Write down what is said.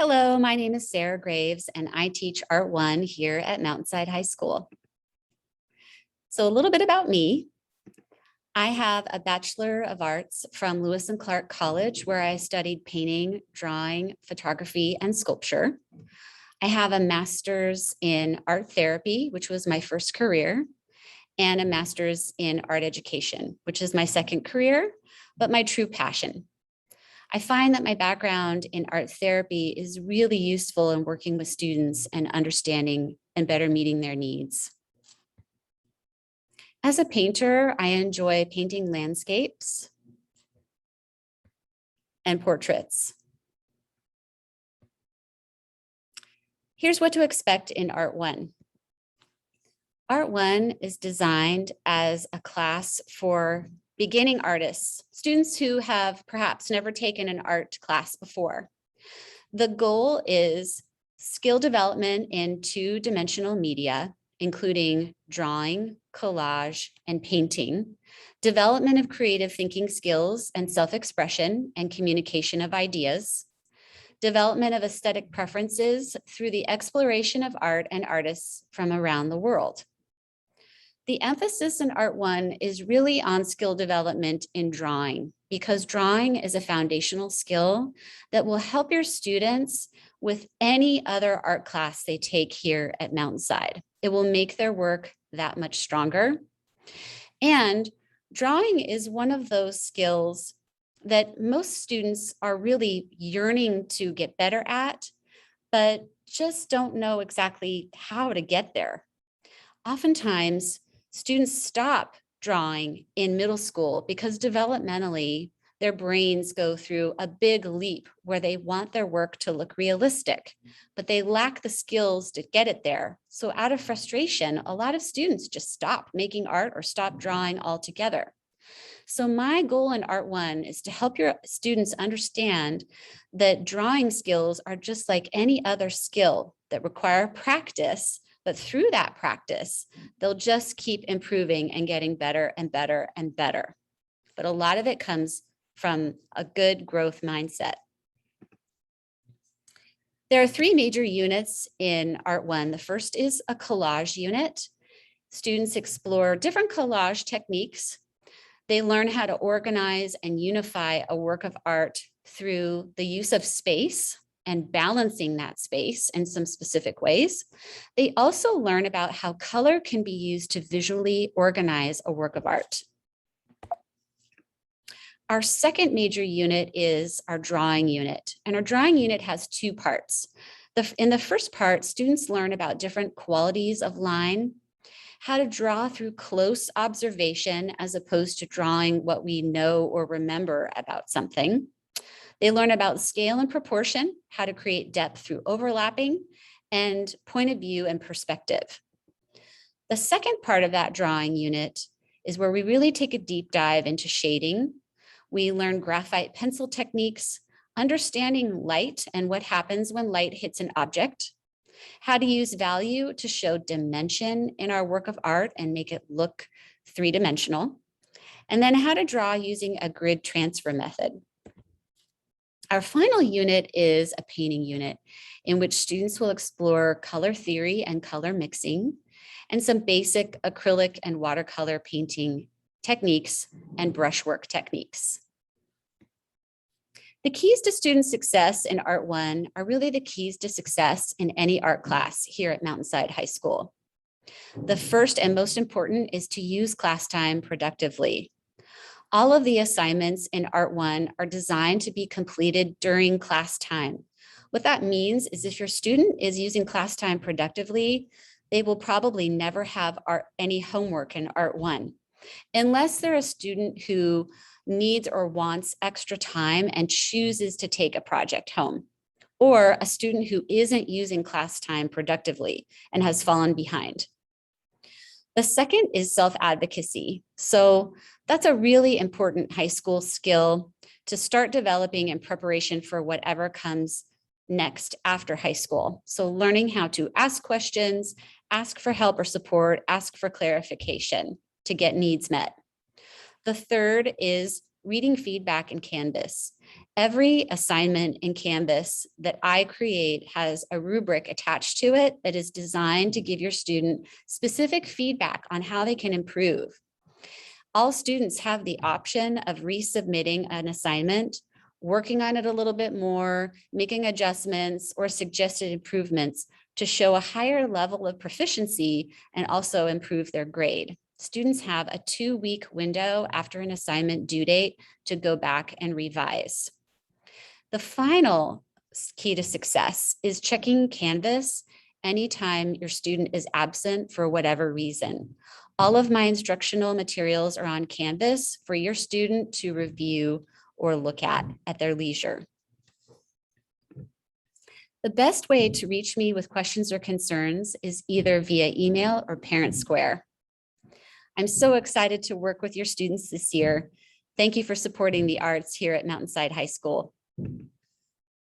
Hello, my name is Sarah Graves and I teach Art 1 here at Mountainside High School. So a little bit about me. I have a Bachelor of Arts from Lewis and Clark College where I studied painting, drawing, photography, and sculpture. I have a master's in art therapy, which was my first career, and a master's in art education, which is my second career, but my true passion. I find that my background in art therapy is really useful in working with students and understanding and better meeting their needs. As a painter, I enjoy painting landscapes and portraits. Here's what to expect in Art 1. Art 1 is designed as a class for beginning artists, students who have perhaps never taken an art class before. The goal is skill development in two-dimensional media, including drawing, collage, and painting, development of creative thinking skills and self-expression and communication of ideas, development of aesthetic preferences through the exploration of art and artists from around the world. The emphasis in Art 1 is really on skill development in drawing, because drawing is a foundational skill that will help your students with any other art class they take here at Mountainside. It will make their work that much stronger. And drawing is one of those skills that most students are really yearning to get better at, but just don't know exactly how to get there. Oftentimes, students stop drawing in middle school because developmentally, their brains go through a big leap where they want their work to look realistic, but they lack the skills to get it there. So out of frustration, a lot of students just stop making art or stop drawing altogether. So my goal in Art 1 is to help your students understand that drawing skills are just like any other skill that require practice, but through that practice, they'll just keep improving and getting better and better and better. But a lot of it comes from a good growth mindset. There are three major units in Art 1. The first is a collage unit. Students explore different collage techniques. They learn how to organize and unify a work of art through the use of space and balancing that space in some specific ways. They also learn about how color can be used to visually organize a work of art. Our second major unit is our drawing unit, and our drawing unit has two parts. In the first part, students learn about different qualities of line, how to draw through close observation as opposed to drawing what we know or remember about something. They learn about scale and proportion, how to create depth through overlapping, and point of view and perspective. The second part of that drawing unit is where we really take a deep dive into shading. We learn graphite pencil techniques, understanding light and what happens when light hits an object, how to use value to show dimension in our work of art and make it look three-dimensional, and then how to draw using a grid transfer method. Our final unit is a painting unit in which students will explore color theory and color mixing and some basic acrylic and watercolor painting techniques and brushwork techniques. The keys to student success in Art 1 are really the keys to success in any art class here at Mountainside High School. The first and most important is to use class time productively. All of the assignments in Art 1 are designed to be completed during class time. What that means is if your student is using class time productively, they will probably never have any homework in Art 1, unless they're a student who needs or wants extra time and chooses to take a project home, or a student who isn't using class time productively and has fallen behind. The second is self-advocacy. So that's a really important high school skill to start developing in preparation for whatever comes next after high school. So learning how to ask questions, ask for help or support, ask for clarification to get needs met. The third is reading feedback in Canvas. Every assignment in Canvas that I create has a rubric attached to it that is designed to give your student specific feedback on how they can improve. All students have the option of resubmitting an assignment, working on it a little bit more, making adjustments or suggested improvements to show a higher level of proficiency and also improve their grade. Students have a 2-week window after an assignment due date to go back and revise. The final key to success is checking Canvas anytime your student is absent for whatever reason. All of my instructional materials are on Canvas for your student to review or look at their leisure. The best way to reach me with questions or concerns is either via email or Parent Square. I'm so excited to work with your students this year. Thank you for supporting the arts here at Mountainside High School.